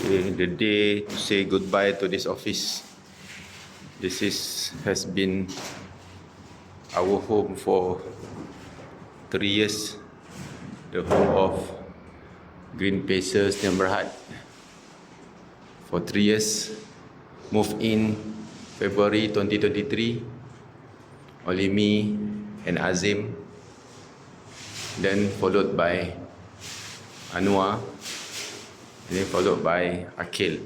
Okay, the day to say goodbye to this office. This has been our home for 3 years. The home of Green Pacers Sdn Bhd for 3 years. Moved in February 2023. Only me and Azim. Then followed by Anwar. And then followed by Akil.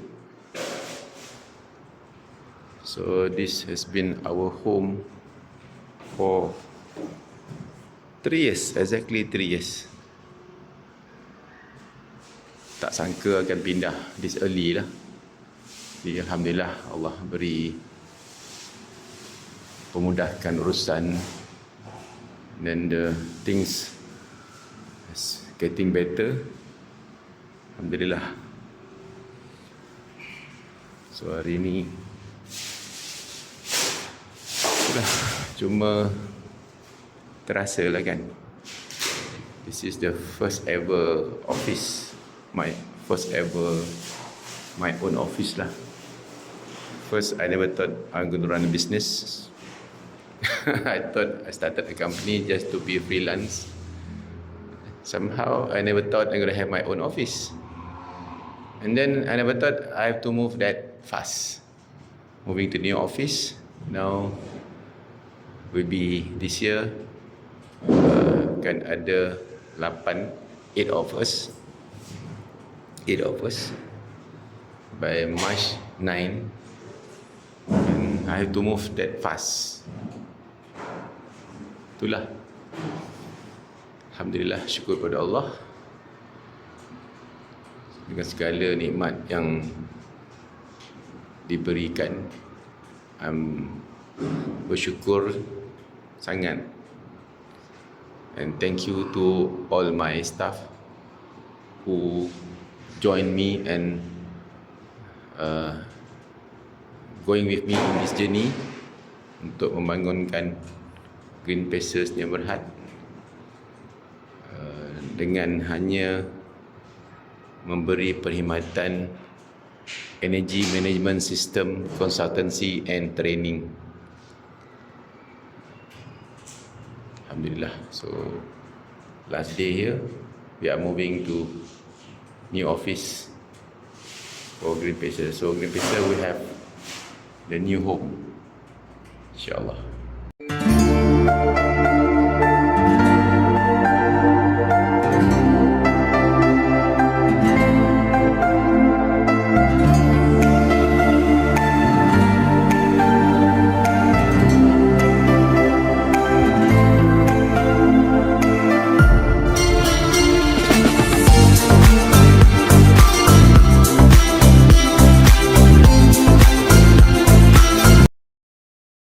So this has been our home for 3 years, exactly 3 years. Tak sangka akan pindah this early lah. Jadi Alhamdulillah Allah beri pemudahkan urusan, then the things is getting better. Alhamdulillah. So hari ni cuma terasa lah kan, this is the first ever office, my own office lah. First, I never thought I'm going to run a business. I thought I started a company just to be freelance. Somehow I never thought I'm going to have my own office. And then I never thought I have to move that fast. Moving to new office now will be this year. Kan ada 8 of us by March 9, and I have to move that fast. Itulah, Alhamdulillah, syukur kepada Allah dengan segala nikmat yang diberikan. I'm bersyukur sangat, and thank you to all my staff who join me and going with me in this journey untuk membangunkan Green Pacers Sdn Bhd dengan hanya memberi perkhidmatan energy management system, consultancy and training. Alhamdulillah. So last day here, we are moving to new office for Green Pacers. So Green Pacers will have the new home, insyaAllah.